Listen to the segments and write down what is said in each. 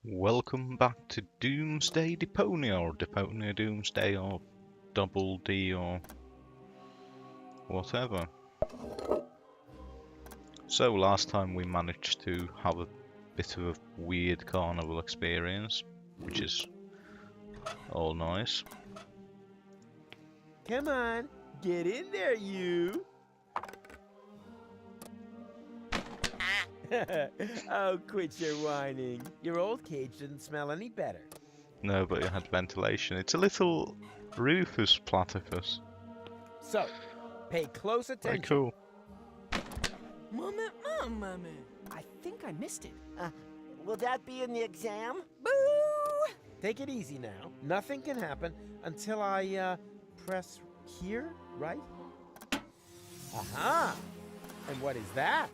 Welcome back to Doomsday Deponia, or Deponia Doomsday, or Double D, or whatever. So last time we managed to have a bit of a weird carnival experience, which is all nice. Come on, get in there, you! Oh, quit your whining. Your old cage didn't smell any better. No, but it had ventilation. It's a little Rufus platypus. So, pay close Very attention. cool. Moment, I think I missed it. Will that be in the exam? Boo! Take it easy now. Nothing can happen until I, press here, right? Aha! And what is that?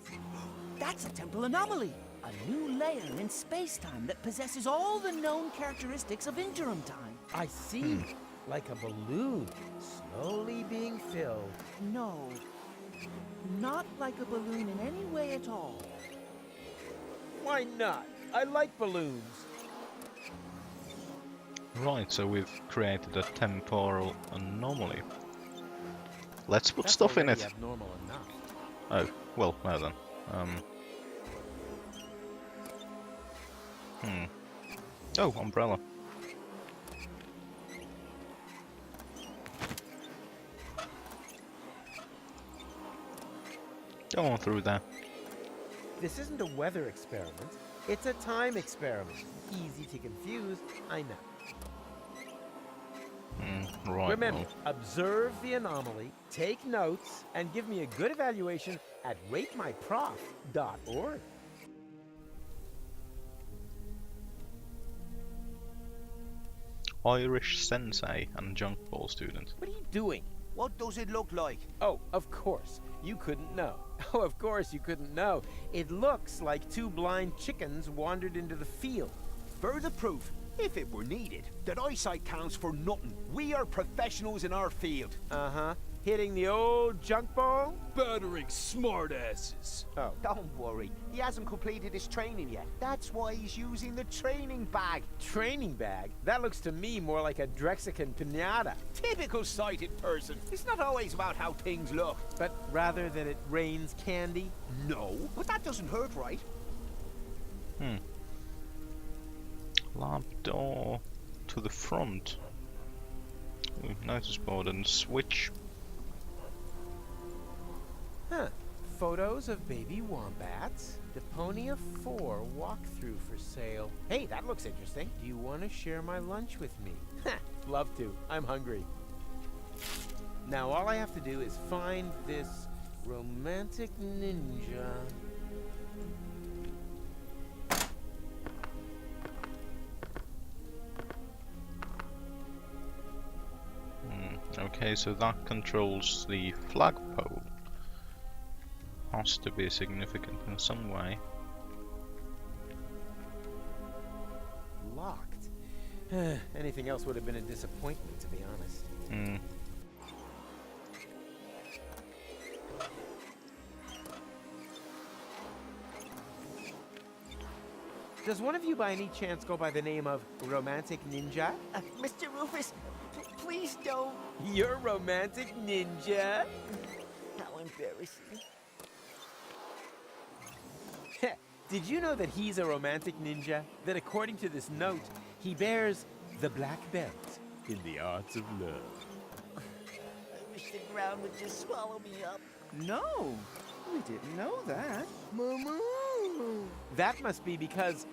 That's a temple anomaly. A new layer in space-time that possesses all the known characteristics of interim time. I see. Like a balloon, slowly being filled. No, not like a balloon in any way at all. Why not? I like balloons. Right, so we've created a temporal anomaly. Let's put That's stuff in already it. abnormal enough. Oh, well, no then. Oh, umbrella. Go on through there. This isn't a weather experiment. It's a time experiment. Easy to confuse, I know. Right. Remember, well, observe the anomaly, take notes, and give me a good evaluation at ratemyprof.org. Irish sensei and junk ball student. What are you doing? What does it look like? Oh, of course. You couldn't know. Oh, of course you couldn't know. It looks like two blind chickens wandered into the field. Further proof, if it were needed, that eyesight counts for nothing. We are professionals in our field. Uh-huh. Hitting the old junk ball? Battering smartasses. Oh. Don't worry, he hasn't completed his training yet. That's why he's using the training bag. Training bag? That looks to me more like a Drexican pinata. Typical sighted person. It's not always about how things look. But rather than it rains candy? No, but that doesn't hurt, right? Lab door to the front. Ooh, notice board and switch. Huh. Photos of baby wombats. Deponia 4 walkthrough for sale. Hey, that looks interesting. Do you want to share my lunch with me? Love to. I'm hungry. Now all I have to do is find this romantic ninja. Okay, so that controls the flagpole. Has to be significant in some way. Locked. Anything else would have been a disappointment, to be honest. Does one of you by any chance go by the name of Romantic Ninja? Mr. Rufus, please don't. You're Romantic Ninja? How embarrassing. Did you know that he's a romantic ninja? That according to this note, he bears the black belt in the arts of love. I wish the ground would just swallow me up. No, we didn't know that. Moo. That must be because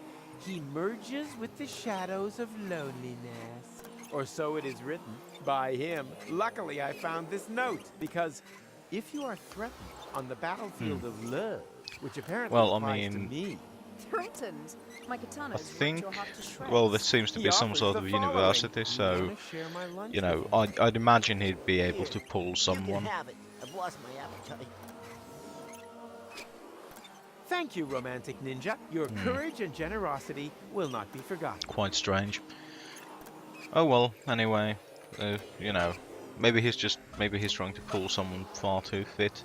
he merges with the shadows of loneliness. Or so it is written by him. Luckily, I found this note because if you are threatened on the battlefield of love, which apparently Well, I applies to mean- me, Threatened. My katana I is think, ripped your heart to shreds. well, this seems to he be some offers sort the of following. university, You so, wanna share my lunch you know, with me? I'd imagine he'd be able to pull someone. You can have it. I've lost my appetite. Thank you, Romantic Ninja. Your courage and generosity will not be forgotten. Quite strange. Oh well, anyway, you know, maybe he's trying to pull someone far too fit.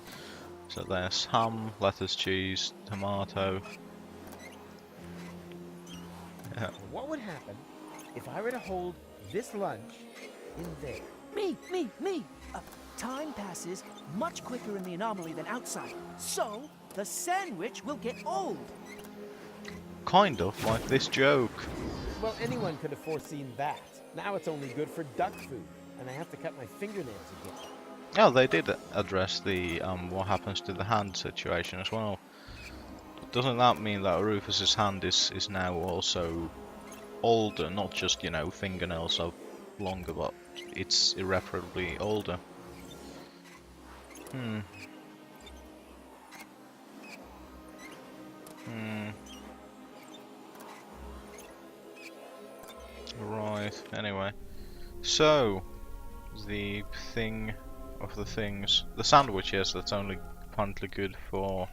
So there's ham, lettuce, cheese, tomato. What would happen if I were to hold this lunch in there? Me! Time passes much quicker in the anomaly than outside, so the sandwich will get old. Kind of like this joke. Well, anyone could have foreseen that. Now it's only good for duck food, and I have to cut my fingernails again. Oh, they did address the what happens to the hand situation as well. Doesn't that mean that Rufus's hand is now also older, not just, you know, fingernails are longer, but it's irreparably older? Right, anyway. So, the thing of the things. The sandwich, yes, that's only apparently good for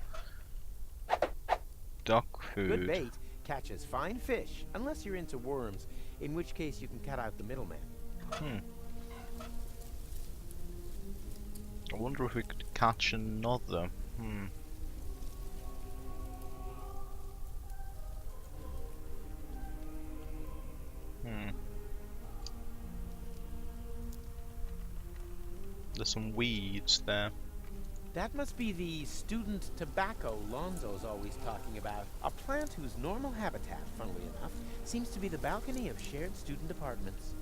duck food. Good bait catches fine fish, unless you're into worms, in which case you can cut out the middleman. I wonder if we could catch another. There's some weeds there. That must be the student tobacco Lonzo's always talking about. A plant whose normal habitat, funnily enough, seems to be the balcony of shared student apartments.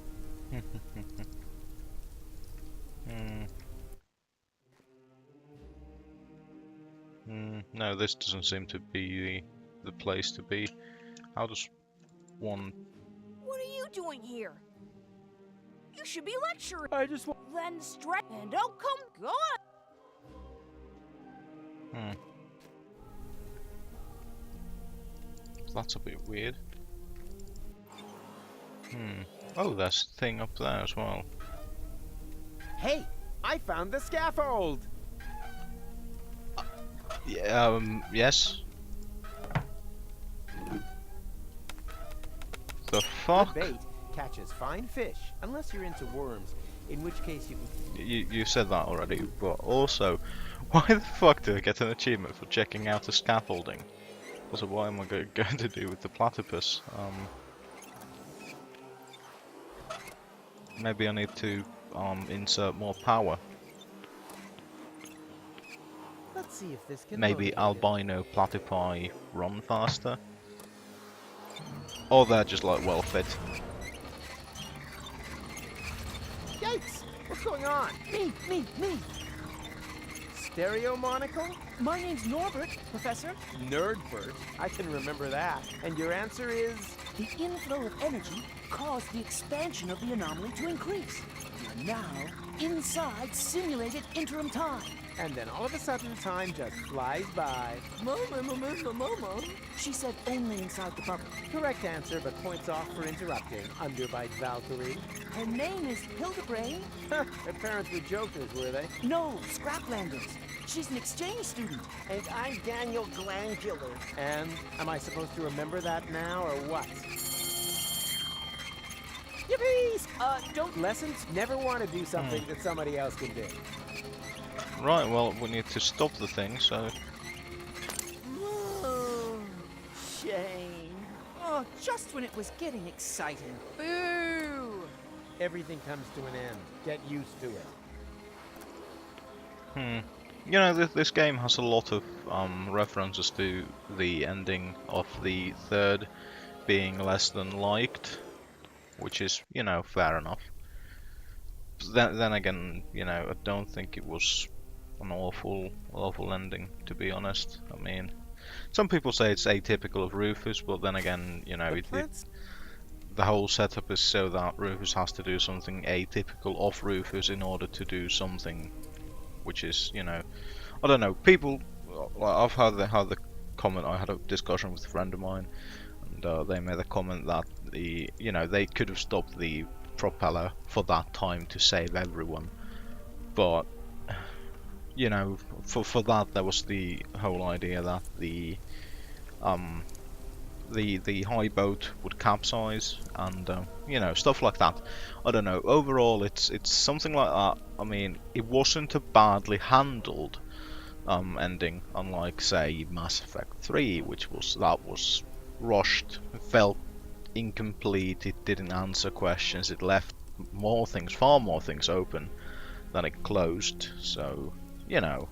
No, this doesn't seem to be the place to be. How does one... What are you doing here? You should be lecturing. I just want... Then stretch and don't come. Go on. That's a bit weird. Oh, there's a thing up there as well. Hey, I found the scaffold! Yeah, yes. The fuck? Good bait catches fine fish, unless you're into worms, in which case you can... You said that already, but also, why the fuck did I get an achievement for checking out the scaffolding? Also, what am I going to do with the platypus? Maybe I need to insert more power. Let's see if this can... Maybe motivate it. albino platypi run faster? Or they're just like well fit. Yikes! What's going on? Me! Stereo monocle? My name's Norbert, Professor. Nerdbert? I can remember that. And your answer is... The inflow of energy caused the expansion of the anomaly to increase. We are now inside simulated interim time. And then all of a sudden, time just flies by. Momo. She said only inside the bubble. Correct answer, but points off for interrupting. Underbite Valkyrie. Her name is Hildebrain. Her parents were jokers, were they? No, Scraplanders. She's an exchange student. And I'm Daniel Glandular. And am I supposed to remember that now, or what? Yippee! Don't lessons never want to do something that somebody else can do. Right, well, we need to stop the thing, so... Shame. Oh, just when it was getting exciting. Boo! Everything comes to an end. Get used to it. You know, this game has a lot of references to the ending of the third being less than liked, which is, you know, fair enough. Then again, you know, I don't think it was an awful ending, to be honest. I mean, some people say it's atypical of Rufus, but then again, you know, the whole setup is so that Rufus has to do something atypical of Rufus in order to do something, which is, you know, I don't know. People, I've had the comment. I had a discussion with a friend of mine, and they made a comment that you know, they could have stopped the propeller for that time to save everyone, but you know, for that there was the whole idea that the high boat would capsize, and you know, stuff like that. I don't know. Overall, it's something like that. I mean, it wasn't a badly handled ending, unlike say Mass Effect 3, which was rushed, felt incomplete, it didn't answer questions, it left more things, far more things open than it closed, so, you know.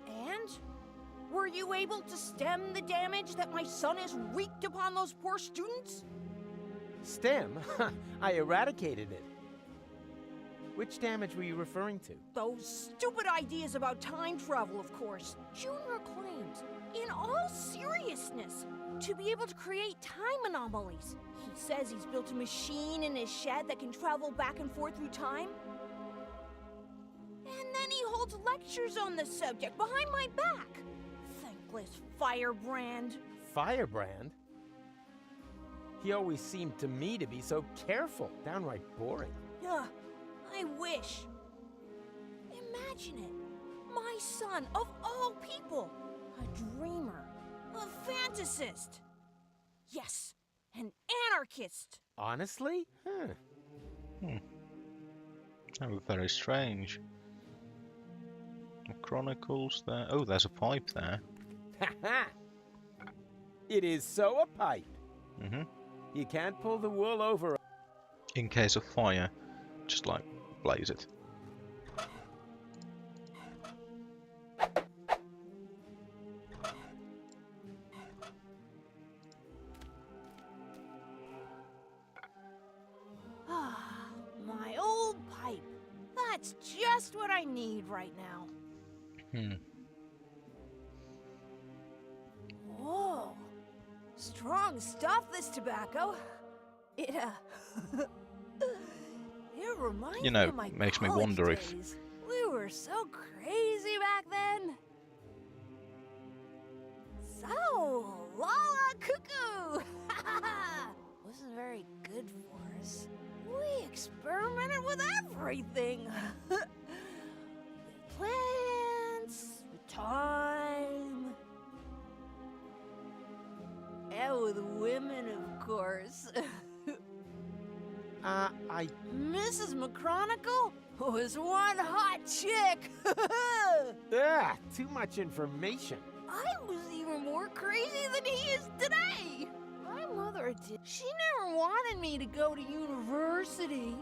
And? Were you able to stem the damage that my son has wreaked upon those poor students? Stem? I eradicated it. Which damage were you referring to? Those stupid ideas about time travel, of course. Junior claims, in all seriousness, to be able to create time anomalies. He says he's built a machine in his shed that can travel back and forth through time. And then he holds lectures on the subject behind my back. Thankless firebrand. Firebrand? He always seemed to me to be so careful, downright boring. Ugh, I wish. Imagine it. My son, of all people, a dreamer, a fantasist. Yes, an anarchist. Honestly? Oh, very strange. The Chronicles there. Oh, there's a pipe there. Ha! It is so a pipe. Mm-hmm. You can't pull the wool over. In case of fire, just like blaze it. Ah, my old pipe. That's just what I need right now. Whoa. Strong stuff, this tobacco. It, it reminds You me know, of my makes me college wonder if- days. We were so crazy back then. So, Lala Cuckoo! Wasn't very good for us. We experimented with everything. With plants, with time, and with women, of course. Mrs. Mrs. McChronicle was one hot chick. Too much information. I was even more crazy than he is today. My mother did. She never wanted me to go to university.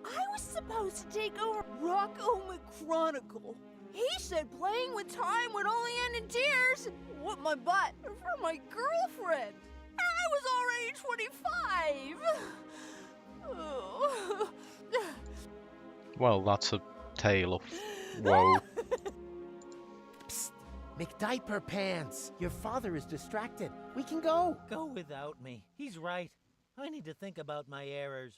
I was supposed to take over Rocco McChronicle. He said playing with time would only end in tears. What my butt for my girlfriend. I was already 25. Oh. Well, that's a tale of woe. Psst! McDiaper Pants! Your father is distracted. We can go. Go without me. He's right. I need to think about my errors.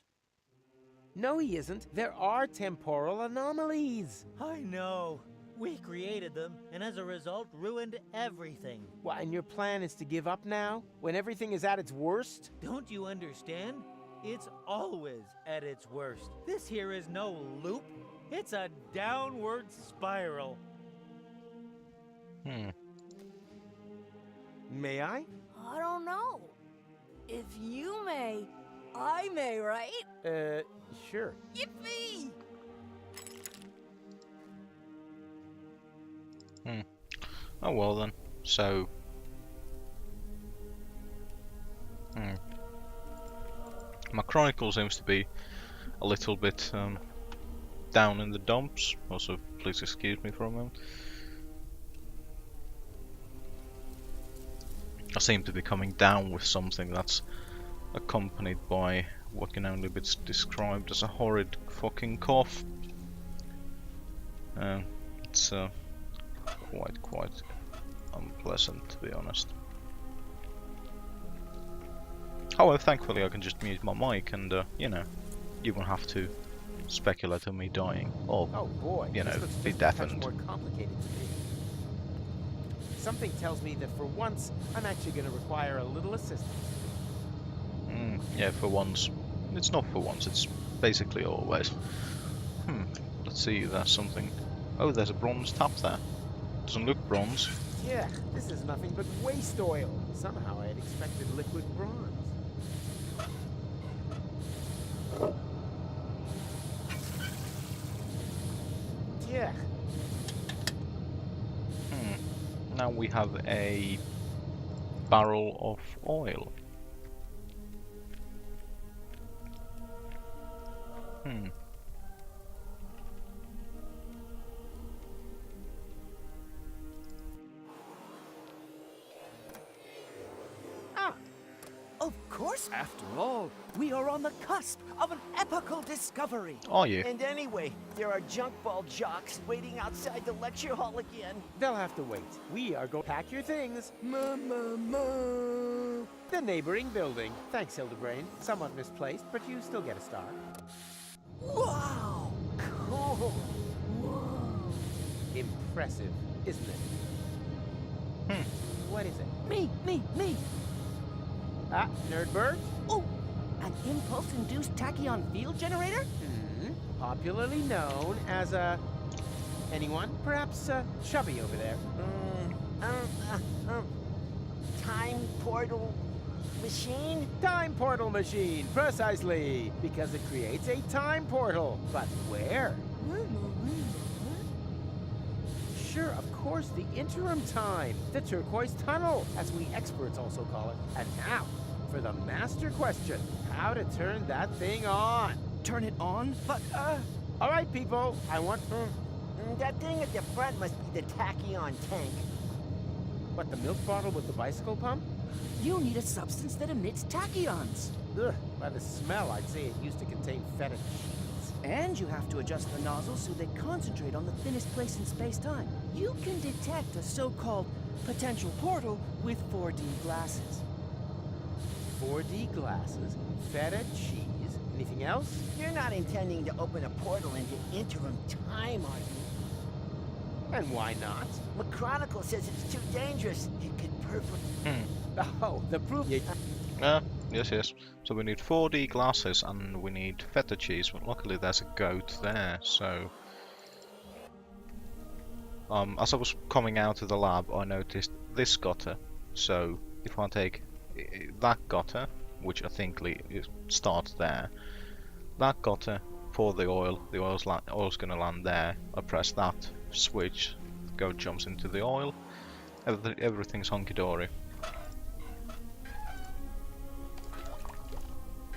No, he isn't. There are temporal anomalies. I know. We created them, and as a result, ruined everything. What, and your plan is to give up now? When everything is at its worst? Don't you understand? It's always at its worst. This here is no loop. It's a downward spiral. May I? I don't know. If you may, I may, right? Sure. Yippee! Oh well then. So my Chronicle seems to be a little bit down in the dumps. Also, please excuse me for a moment. I seem to be coming down with something that's accompanied by what can only be described as a horrid fucking cough. It's quite unpleasant, to be honest. However, thankfully I can just mute my mic and, you know, you won't have to speculate on me dying or, Oh boy, you know, this looks be just a touch deafened. more complicated to me. Something tells me that for once, I'm actually going to require a little assistance. Yeah, for once. It's not for once, it's basically always. Let's see, there's something. Oh, there's a bronze tap there. Doesn't look bronze. Yeah, this is nothing but waste oil. Somehow I had expected liquid bronze. Yeah. Now we have a barrel of oil. Hmm. Of course, after all, we are on the cusp of an epical discovery. Are you? And anyway, there are junk ball jocks waiting outside the lecture hall again. They'll have to wait. We are going to pack your things. The neighboring building. Thanks, Hildebrain. Somewhat misplaced, but you still get a star. Wow! Cool. Impressive, isn't it? What is it? Me! Ah, Nerdbird? Oh, an impulse-induced tachyon field generator? Popularly known as a... Anyone? Perhaps Chubby over there. Time portal machine? Time portal machine, precisely, because it creates a time portal. But where? Sure, of course, the interim time, the turquoise tunnel, as we experts also call it. And now, for the master question, how to turn that thing on. Turn it on? But, All right, people, I want... That thing at the front must be the tachyon tank. What, the milk bottle with the bicycle pump? you need a substance that emits tachyons. Ugh, by the smell, I'd say it used to contain feta cheese. And you have to adjust the nozzles so they concentrate on the thinnest place in space-time. You can detect a so-called potential portal with 4D glasses. 4D glasses, feta cheese, anything else? You're not intending to open a portal into interim time, are you? And why not? McChronicle says it's too dangerous. It could perfectly... Oh, the proof... Yes. So we need 4D glasses and we need feta cheese, but luckily there's a goat there, so... as I was coming out of the lab, I noticed this gutter. So if I take that gutter, which I think starts there, that gutter for the oil's gonna land there. I press that switch, the goat jumps into the oil, everything's hunky-dory.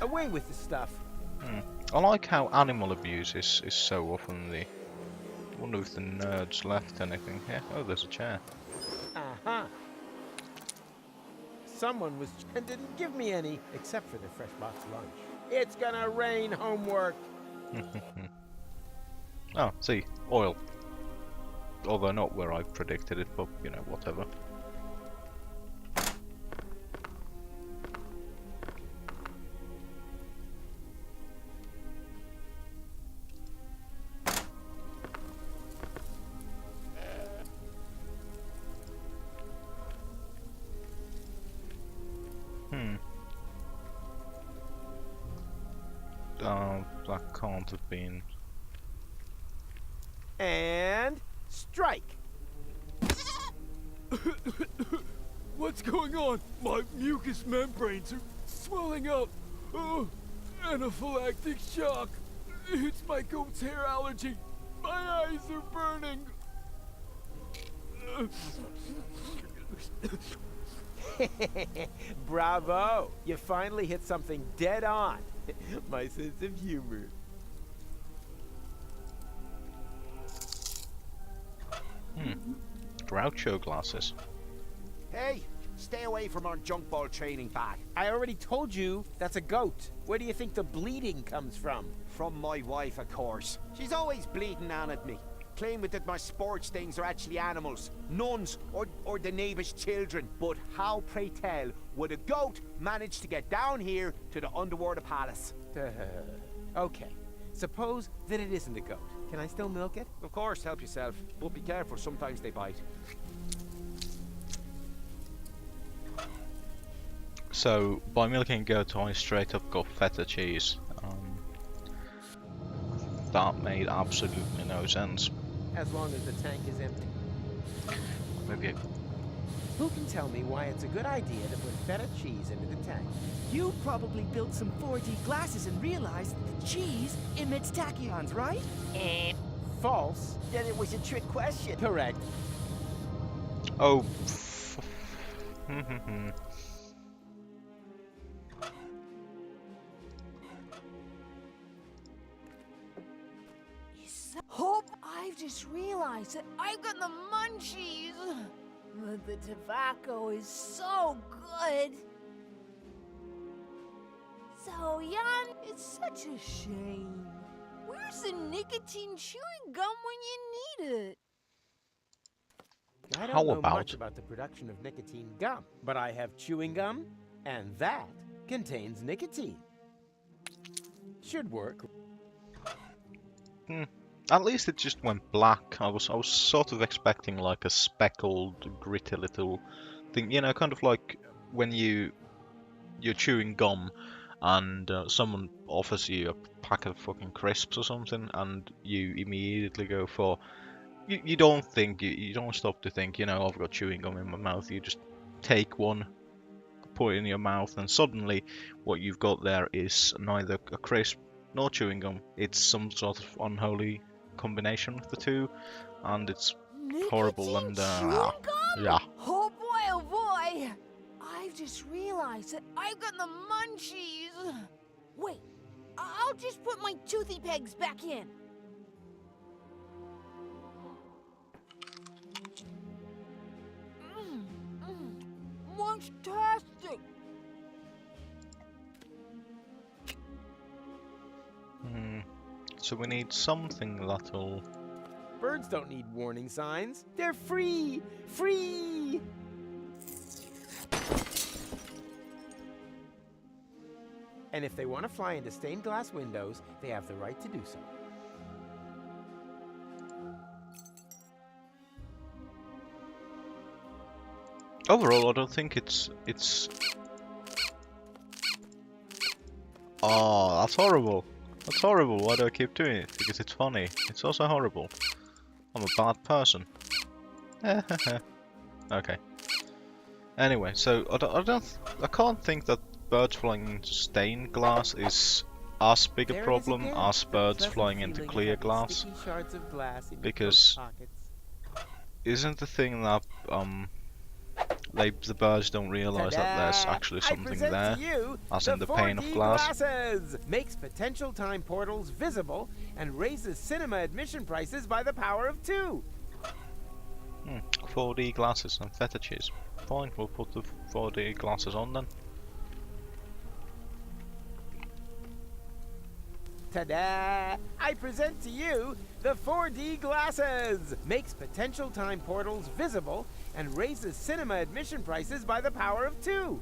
Away with the stuff. I like how animal abuse is so often the... I wonder if the nerds left anything here. Oh, there's a chair. Uh-huh. Someone was and didn't give me any, except for the fresh box lunch. It's gonna rain homework. Oh, see, oil. Although not where I predicted it, but you know, whatever. That can't have been... And strike. What's going on? My mucous membranes are swelling up. Oh, anaphylactic shock. It's my goat's hair allergy. My eyes are burning. Bravo! You finally hit something dead on. My sense of humor. Groucho glasses. Hey, stay away from our junk ball training bag. I already told you that's a goat. Where do you think the bleeding comes from? From my wife, of course. She's always bleeding on at me, claiming that my sports things are actually animals, nuns, or the neighbor's children. But how, pray tell, would a goat manage to get down here to the underwater palace? Okay. Suppose that it isn't a goat. Can I still milk it? Of course, help yourself. But be careful, sometimes they bite. So, by milking a goat, I straight up got feta cheese. That made absolutely no sense. As long as the tank is empty. Maybe... Who can tell me why it's a good idea to put feta cheese into the tank? You probably built some 4D glasses and realized that the cheese emits tachyons, right? False. Then it was a trick question. Correct. Oh. Hope, I've just realized that I've got the munchies. But the tobacco is so good. So, Jan, it's such a shame. Where's the nicotine chewing gum when you need it? I How don't know about- much about the production of nicotine gum, but I have chewing gum, and that contains nicotine. Should work. At least it just went black. I was sort of expecting like a speckled, gritty little thing. You know, kind of like when you're chewing gum and someone offers you a pack of fucking crisps or something, and you immediately go for. You don't think, you don't stop to think, you know, I've got chewing gum in my mouth. You just take one, put it in your mouth, and suddenly what you've got there is neither a crisp nor chewing gum. It's some sort of unholy combination of the two, and it's horrible and Nicotine chewing gum? yeah. Oh boy, I've just realized that I've got the munchies. Wait, I'll just put my toothy pegs back in. Munchtastic. So we need something that'll. Birds don't need warning signs. They're free! Free! And if they want to fly into stained glass windows, they have the right to do so. Overall, I don't think it's. Oh, that's horrible. That's horrible. Why do I keep doing it? Because it's funny. It's also horrible. I'm a bad person. Okay. Anyway, so I can't think that birds flying into stained glass is as big a There it is problem again, as the birds pleasant flying into feeling of clear having glass. sticky shards of glass in your Because- coat pockets. Isn't the thing that the birds don't realise that there's Ta-da! actually I something present there, to you as in the pane of 4D glass? Glasses! Makes potential time portals visible and raises cinema admission prices by the power of 2. 4D glasses and fetishes. Fine, we'll put the 4D glasses on then. Ta-da! I present to you the 4D Glasses! Makes potential time portals visible and raises cinema admission prices by the power of 2.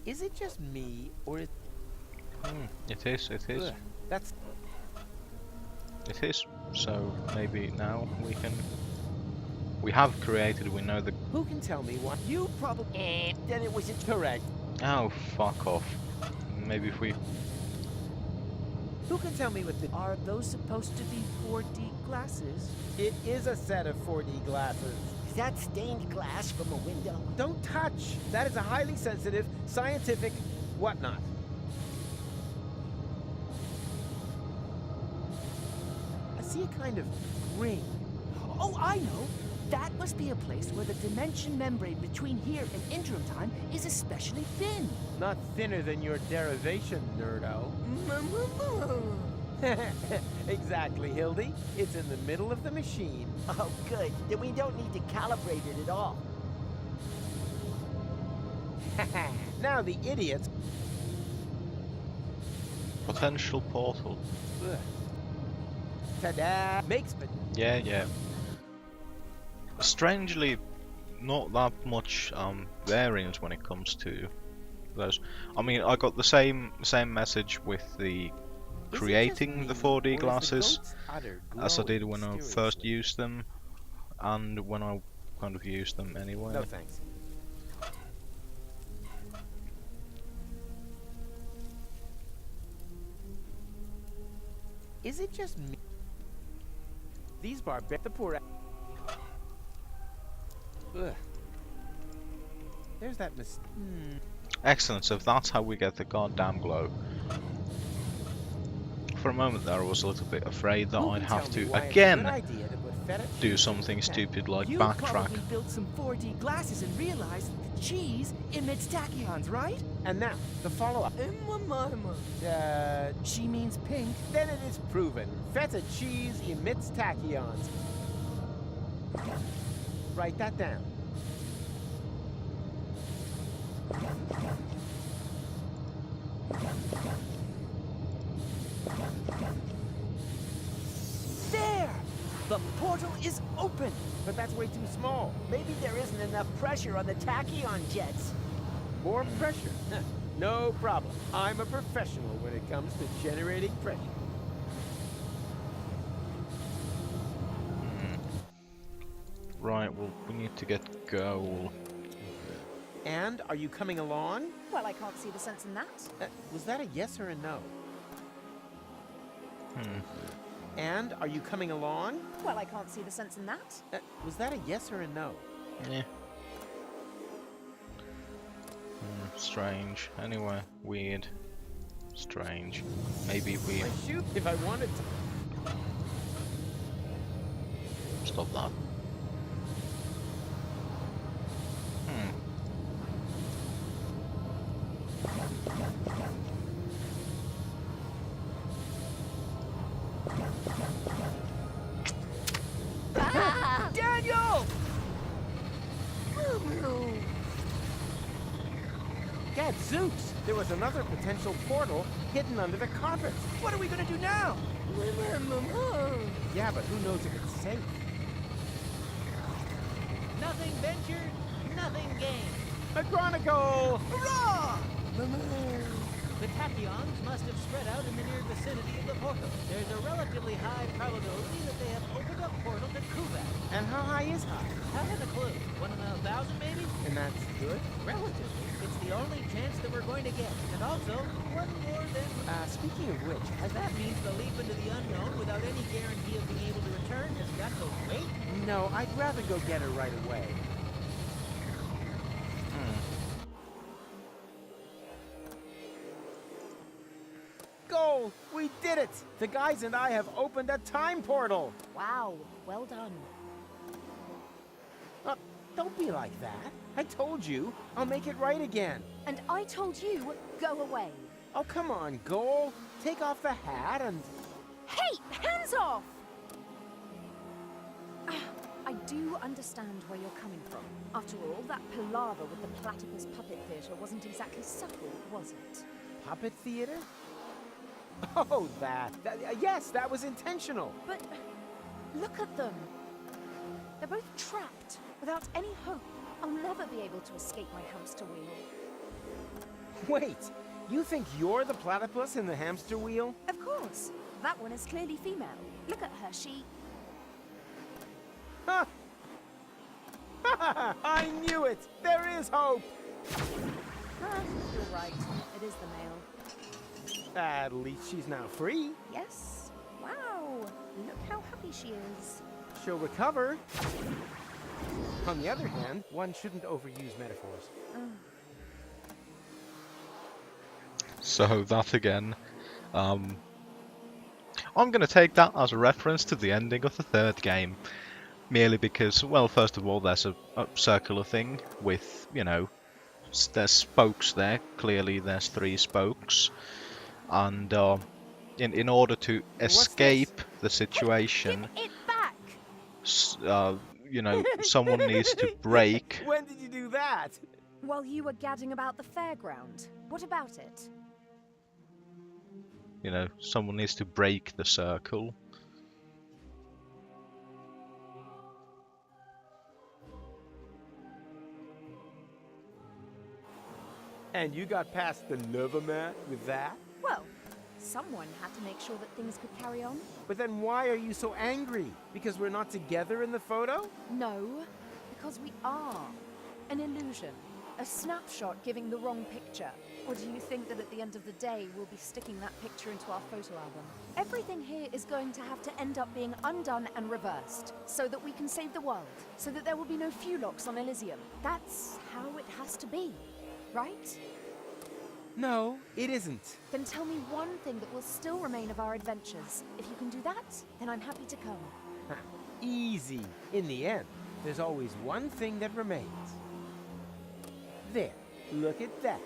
Is it just me, or is... It is. Ugh, that's... It is. So maybe now we have created. We know the. Who can tell me what... You probably... then it wasn't Correct. Oh, fuck off. Maybe if we. Who can tell me what the... Are those supposed to be 4D glasses? It is a set of 4D glasses. Is that stained glass from a window? Don't touch! That is a highly sensitive, scientific whatnot. I see a kind of ring. Oh, I know! That must be a place where the dimension membrane between here and interim time is especially thin. Not thinner than your derivation, nerdo. Exactly, Hildy. It's in the middle of the machine. Oh, good. Then we don't need to calibrate it at all. Now the idiots... Potential portal. Ugh. Ta-da! Makes... Yeah. Strangely, not that much variance when it comes to those. I mean, I got the same message with the creating the 4D glasses as I did when I first used them, and when I kind of used them anyway. No thanks. Is it just me? These the poor... Ugh. There's that Excellent, so if that's how we get the goddamn glow. For a moment there I was a little bit afraid that Who I'd can have tell to me why it's a again good idea to put do something stupid like You backtrack. probably built some 4D glasses and realized that the cheese emits tachyons, right? And now, the follow-up. She means pink. Then it is proven. Feta cheese emits tachyons. Write that down. There! The portal is open! But that's way too small. Maybe there isn't enough pressure on the tachyon jets. More pressure. Huh. No problem. I'm a professional when it comes to generating pressure. Right, well, we need to get goal. And are you coming along? Well, I can't see the sense in that. Was that a yes or a no? And are you coming along? Well, I can't see the sense in that. Was that a yes or a no? Yeah. Strange. Anyway, weird. Strange. Maybe weird. I'd shoot if I wanted to. Stop that. Daniel! Gadzooks! There was another potential portal hidden under the carpet. What are we gonna do now? Yeah, but who knows if it's safe? Nothing ventured, nothing gained. A chronicle! Hurrah! The tachyons must have spread out in the near vicinity of the portal. There's a relatively high probability that they have opened up portal to Kuvat. And how high is high? Haven't a clue. 1 in 1,000 maybe? And that's good? Relatively. It's the only chance that we're going to get. And also, one more than... Speaking of which, That means the leap into the unknown without any guarantee of being able to return has got to wait. no, I'd rather go get her right away. Goal! We did it! The guys and I have opened a time portal! Wow, well done. Don't be like that. I told you. I'll make it right again. And I told you, go away. Oh, come on, Goal. Take off the hat and... Hey, hands off! I do understand where you're coming from. After all, that palaver with the platypus puppet theater wasn't exactly subtle, was it? Puppet theater? Oh, yes, that was intentional. But look at them. They're both trapped, without any hope. I'll never be able to escape my hamster wheel. Wait, you think you're the platypus in the hamster wheel? Of course. That one is clearly female. Look at her, she... Ha! I knew it! There is hope! You're right. It is the male. At least she's now free. Yes. Wow. Look how happy she is. She'll recover. On the other hand, one shouldn't overuse metaphors. So that again. I'm going to take that as a reference to the ending of the third game. Merely because, well, first of all, there's a circular thing with, you know, there's spokes there. Clearly there's 3 spokes. And in order to escape the situation, Give it back! you know, someone needs to break. When did you do that? While you were gadding about the fairground. What about it? You know, someone needs to break the circle. And you got past the Nova mat with that? Well, someone had to make sure that things could carry on. But then why are you so angry? Because we're not together in the photo? No, because we are. An illusion. A snapshot giving the wrong picture. Or do you think that at the end of the day, we'll be sticking that picture into our photo album? Everything here is going to have to end up being undone and reversed, so that we can save the world, so that there will be no Fulocks on Elysium. That's how it has to be, right? No, it isn't. Then tell me one thing that will still remain of our adventures. If you can do that, then I'm happy to come. Easy. In the end, there's always one thing that remains. There. Look at that.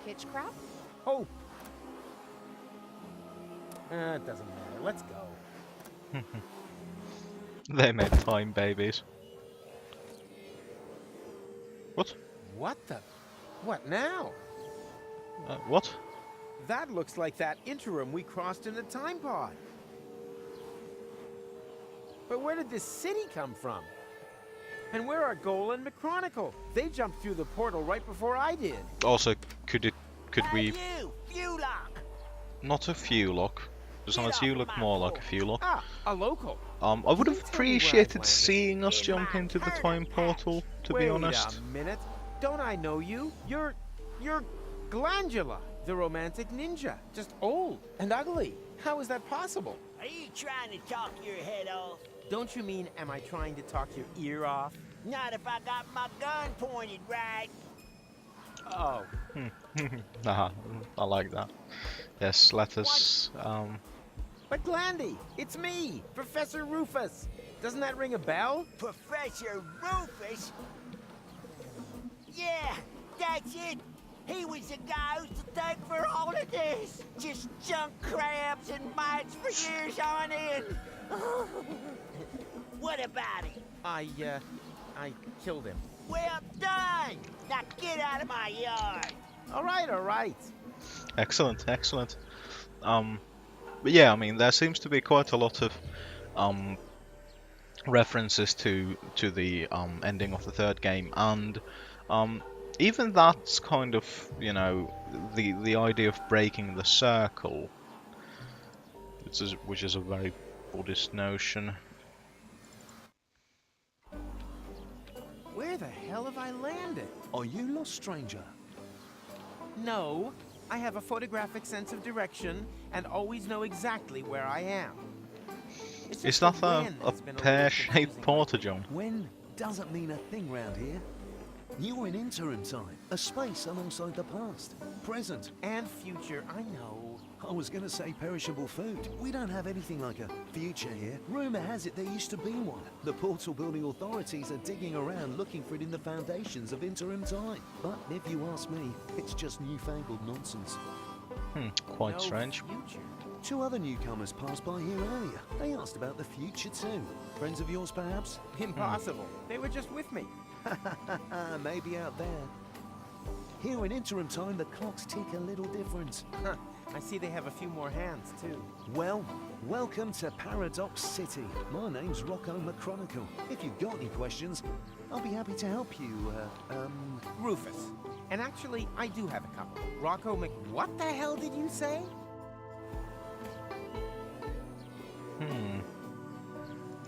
Kitchcraft? Hope. It doesn't matter. Let's go. They made time babies. What? What the? What now? What? That looks like that interim we crossed in the time pod. But where did this city come from? And where are Goal and McChronicle? They jumped through the portal right before I did. Also, could we You, Fuelock! not a Fuelock? Besides, you look more like a Fuelock. Ah, a local. I would have Can you tell me where I've appreciated landed? seeing us jump into the time portal, to be honest. Wait a minute. Don't I know you? You're Glandula, the romantic ninja. Just old and ugly. How is that possible? Are you trying to talk your head off? Don't you mean, am I trying to talk your ear off? Not if I got my gun pointed right. Oh. Haha, I like that. Yes, let us, But Glandy, it's me, Professor Rufus. Doesn't that ring a bell? Professor Rufus? Yeah, that's it. He was the guy who's to thank for all of this. Just junk crabs and mites for years on end. What about him? I killed him. Well done. Now get out of my yard. All right. excellent. But yeah, I mean, there seems to be quite a lot of references to the ending of the third game, and even that's kind of, you know, the idea of breaking the circle, which is a very Buddhist notion. Where the hell have I landed? Are you lost, stranger? No, I have a photographic sense of direction and always know exactly where I am. It's Is just that the a wind that's been a little pear-shaped confusing. porta john? When doesn't mean a thing round here. You're in interim time, a space alongside the past, present. And future, I know. I was gonna say perishable food. We don't have anything like a future here. Rumor has it there used to be one. The portal building authorities are digging around looking for it in the foundations of interim time. But if you ask me, it's just newfangled nonsense. Quite No strange. Future. 2 other newcomers passed by here earlier. They asked about the future too. Friends of yours, perhaps? Impossible. They were just with me. Maybe out there. Here in interim time, the clocks tick a little different. Huh. I see they have a few more hands, too. Well, welcome to Paradox City. My name's Rocco McChronicle. If you've got any questions, I'll be happy to help you, Rufus. And actually, I do have a couple. Rocco What the hell did you say?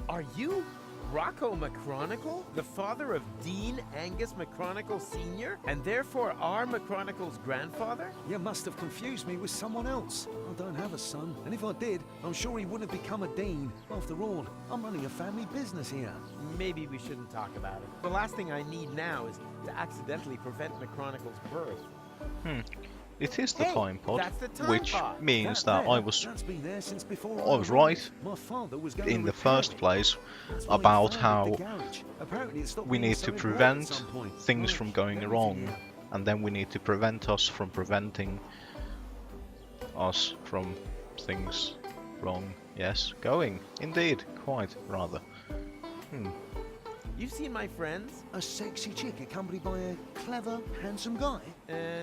Are you Rocco McChronicle, the father of Dean Angus McChronicle Sr., and therefore our McChronicle's grandfather? You must have confused me with someone else. I don't have a son, and if I did, I'm sure he wouldn't have become a dean. After all, I'm running a family business here. Maybe we shouldn't talk about it. The last thing I need now is to accidentally prevent McChronicle's birth. It is the Hey, time pod, that's the time which pod. means That that there, I was that's been there since before I was right My father was going in to the repair first it. place That's why he about founded how the garage. Apparently it stopped we being need so to important prevent at some point. things Right, from going everything wrong, here. and then we need to prevent us from preventing us from things wrong. Yes, going. Indeed, quite, rather. You've seen my friends? A sexy chick accompanied by a clever, handsome guy?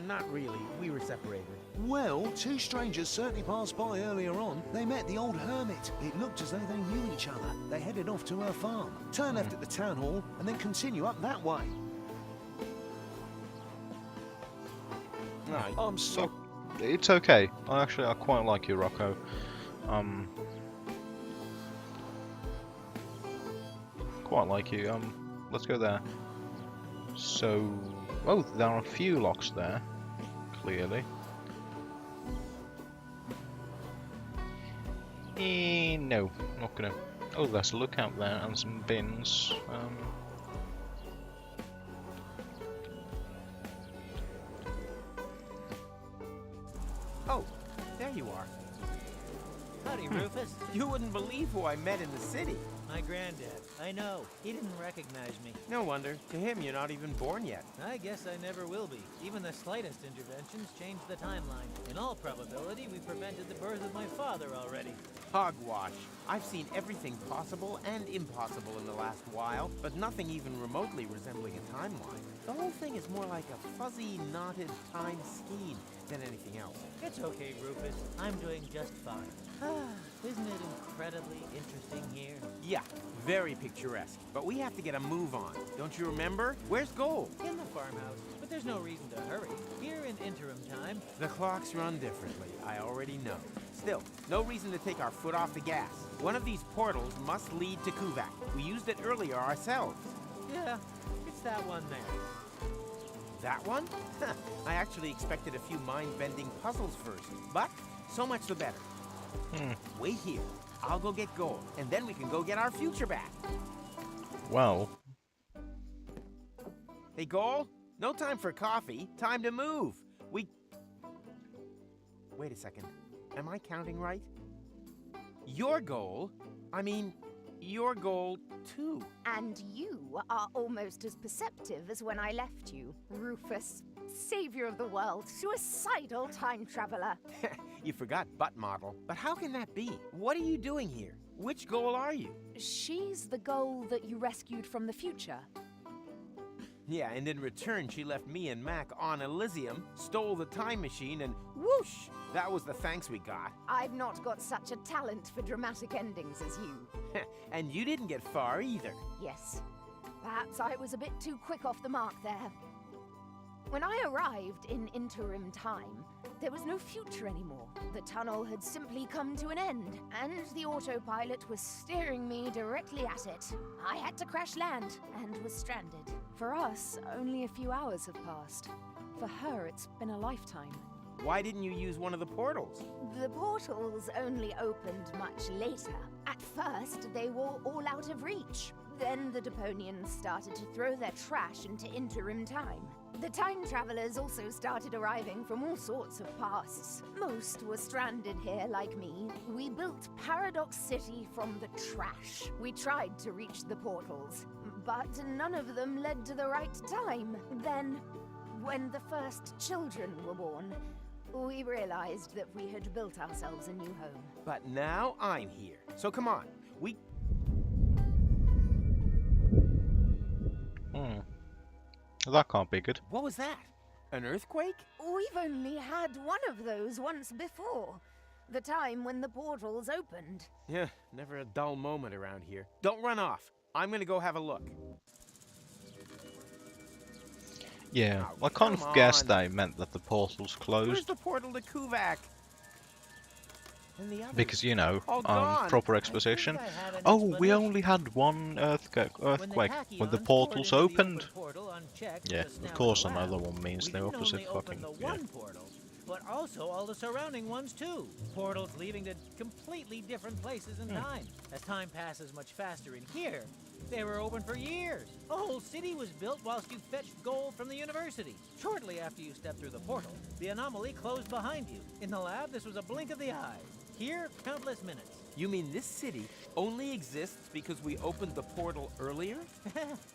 Not really. We were separated. Well, 2 strangers certainly passed by earlier on. They met the old hermit. It looked as though they knew each other. They headed off to her farm, turn left at the town hall, and then continue up that way. I'm so... It's okay. I quite like you, Rocco. Quite like you. Let's go there. So, oh, there are a few locks there, clearly. No, not gonna. Oh, there's a lookout there and some bins. Oh, there you are. Howdy, me, Rufus. You wouldn't believe who I met in the city. My granddad. I know. He didn't recognize me. No wonder. To him, you're not even born yet. I guess I never will be. Even the slightest interventions change the timeline. In all probability, we prevented the birth of my father already. Hogwash. I've seen everything possible and impossible in the last while, but nothing even remotely resembling a timeline. The whole thing is more like a fuzzy, knotted time scheme than anything else. It's okay, Rufus. I'm doing just fine. Isn't it incredibly interesting here? Yeah, very picturesque. But we have to get a move on. Don't you remember? Where's Gold? In the farmhouse, but there's no reason to hurry. Here in interim time, The clocks run differently, I already know. Still, no reason to take our foot off the gas. One of these portals must lead to Kuvak. We used it earlier ourselves. yeah, it's that one there. That one? I actually expected a few mind-bending puzzles first, but so much the better. Wait here. I'll go get Gold, and then we can go get our future back. Well, Hey, Gold, no time for coffee. Time to move. Wait a second. Am I counting right? Your goal? I mean, your goal too. And you are almost as perceptive as when I left you, Rufus, savior of the world, suicidal time traveler. You forgot butt model. But how can that be? What are you doing here? Which goal are you? She's the goal that you rescued from the future. Yeah, and in return, she left me and Mac on Elysium, stole the time machine, and whoosh! That was the thanks we got. I've not got such a talent for dramatic endings as you. And you didn't get far either. Yes, perhaps I was a bit too quick off the mark there. When I arrived in interim time, there was no future anymore. The tunnel had simply come to an end, and the autopilot was steering me directly at it. I had to crash land and was stranded. For us, only a few hours have passed. For her, it's been a lifetime. Why didn't you use one of the portals? The portals only opened much later. At first, they were all out of reach. Then the Deponians started to throw their trash into interim time. The time travelers also started arriving from all sorts of pasts. Most were stranded here like me. We built Paradox City from the trash. We tried to reach the portals, but none of them led to the right time. Then, when the first children were born, we realized that we had built ourselves a new home. But now I'm here. So come on, that can't be good. What was that? An earthquake? We've only had one of those once before. The time when the portals opened. Yeah, never a dull moment around here. Don't run off. I'm gonna go have a look. Yeah, Oh, I kind come of guessed on. they meant that the portal's Where's closed. the portal to Kuvak? And the others? Because, you know, All gone. proper exposition. I had an Oh, we explanation. only had one earthquake when the Tachyons portals poured into the opened. open portal unchecked Yeah, with a of snap course of a another laugh. one means We the didn't opposite only open fucking... the Yeah. one portal, but also all the surrounding ones too. Portals leading to completely different places in time. As time passes much faster in here, they were open for years. A whole city was built whilst you fetched gold from the university. Shortly after you stepped through the portal, the anomaly closed behind you. In the lab, this was a blink of the eye. Here, countless minutes. You mean this city only exists because we opened the portal earlier?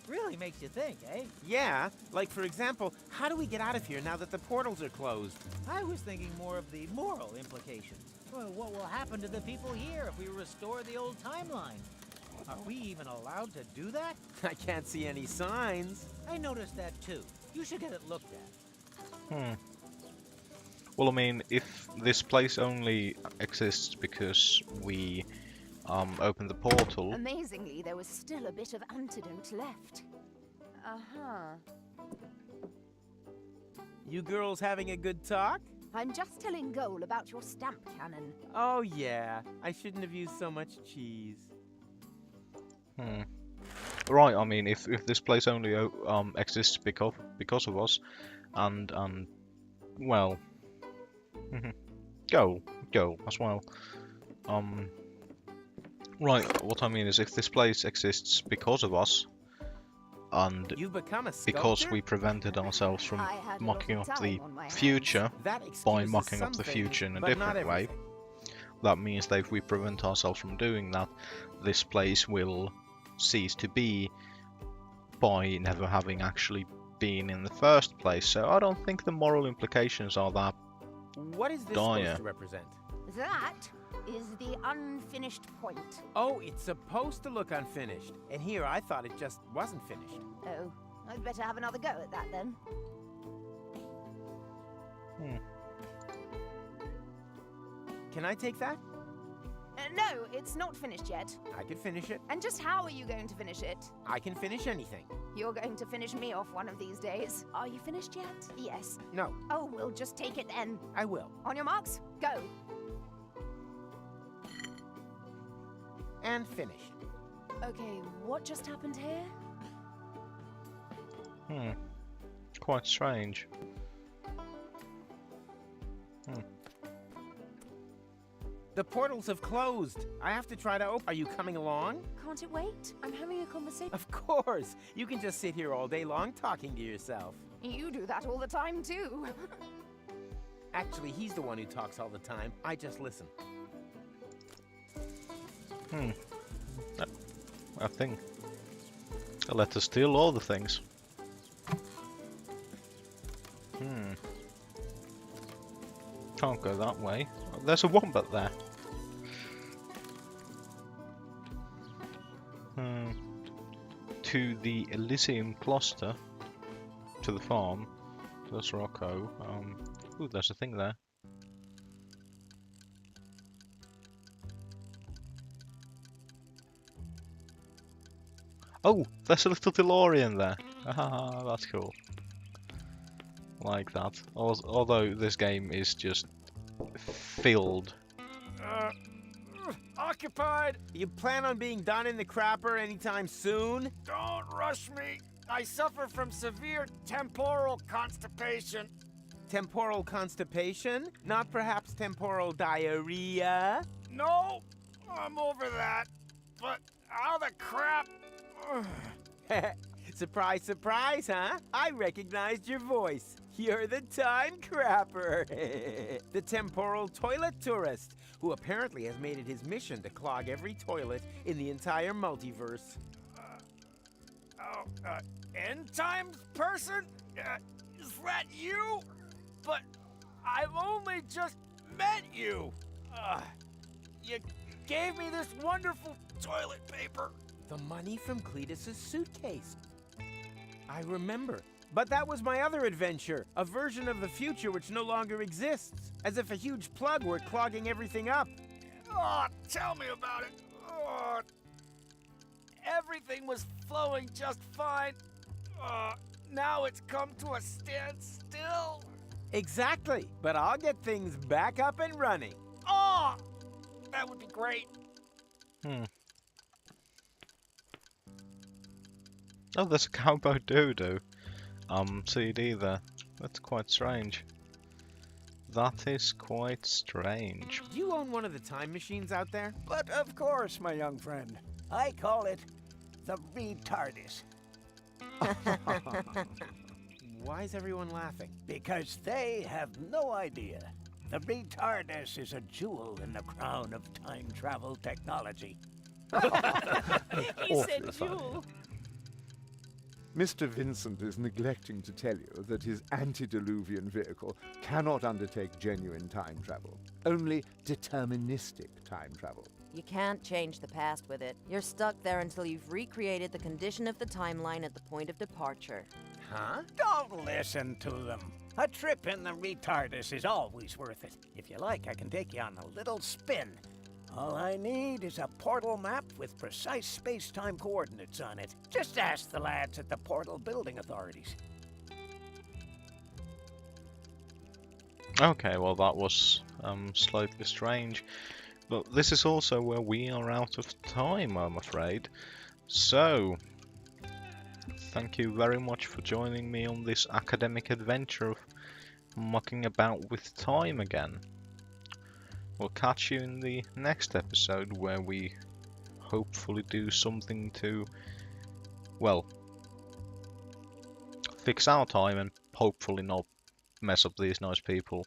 Really makes you think, eh? Yeah, like for example, how do we get out of here now that the portals are closed? I was thinking more of the moral implications. Well, what will happen to the people here if we restore the old timeline? Are we even allowed to do that? I can't see any signs. I noticed that too. You should get it looked at. Well, I mean, if this place only exists because we opened the portal, Amazingly, there was still a bit of antidote left. You girls having a good talk? I'm just telling Goal about your stamp cannon. Oh yeah, I shouldn't have used so much cheese. right? I mean, if this place only exists because of us, and well, go as well. Right. What I mean is, if this place exists because of us, and You've become a because sculptor? we prevented ourselves from I had a mucking lot of up the time on my hands. future That by excuses mucking up some the things, future in a but not different way, everything. that means that if we prevent ourselves from doing that, this place will cease to be by never having actually been in the first place. So I don't think the moral implications are that What is this dire. supposed to represent? That is the unfinished point. Oh, it's supposed to look unfinished. And here I thought it just wasn't finished. Oh, I'd better have another go at that then. Can I take that? No, it's not finished yet. I could finish it. And just how are you going to finish it? I can finish anything. You're going to finish me off one of these days. Are you finished yet? Yes. No, Oh, we'll just take it then. I will. On your marks, go. And finish. Okay, what just happened here? Quite strange. The portals have closed. I have to try to open. Are you coming along? Can't it wait? I'm having a conversation. Of course. You can just sit here all day long talking to yourself. You do that all the time, too. Actually, he's the one who talks all the time. I just listen. A thing. Let us steal all the things. Can't go that way. There's a wombat there. To the Elysium cluster. To the farm. There's Rocco. Ooh, there's a thing there. Oh, there's a little DeLorean there. Ah, that's cool. Like that. Although this game is just filled. Occupied! You plan on being done in the crapper anytime soon? Don't rush me. I suffer from severe temporal constipation. Temporal constipation? Not perhaps temporal diarrhea? No, I'm over that. But how the crap? Surprise, surprise, huh? I recognized your voice. You're the time crapper. The temporal toilet tourist, who apparently has made it his mission to clog every toilet in the entire multiverse. End times person? Is that you? But I've only just met you. You gave me this wonderful toilet paper. The money from Cletus's suitcase. I remember. But that was my other adventure, a version of the future which no longer exists, as if a huge plug were clogging everything up. Oh, tell me about it. Oh, everything was flowing just fine. Now it's come to a standstill. Exactly, but I'll get things back up and running. Oh, that would be great. Oh, there's a Cowboy Dodo CD there. That's quite strange. That is quite strange. Do you own one of the time machines out there? But of course, my young friend. I call it the retardis. Why is everyone laughing? Because they have no idea. The retardis is a jewel in the crown of time travel technology. He said jewel. Mr. Vincent is neglecting to tell you that his antediluvian vehicle cannot undertake genuine time travel, only deterministic time travel. You can't change the past with it. You're stuck there until you've recreated the condition of the timeline at the point of departure. Huh? Don't listen to them. A trip in the retardis is always worth it. If you like, I can take you on a little spin. All I need is a portal map with precise space-time coordinates on it. Just ask the lads at the Portal Building Authorities. Okay, well that was slightly strange. But this is also where we are out of time, I'm afraid. So, thank you very much for joining me on this academic adventure of mucking about with time again. We'll catch you in the next episode where we hopefully do something to, well, fix our time and hopefully not mess up these nice people.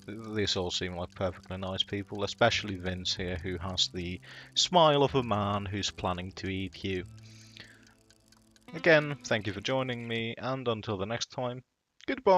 these all seem like perfectly nice people, especially Vince here, who has the smile of a man who's planning to eat you. Again, thank you for joining me, and until the next time, goodbye!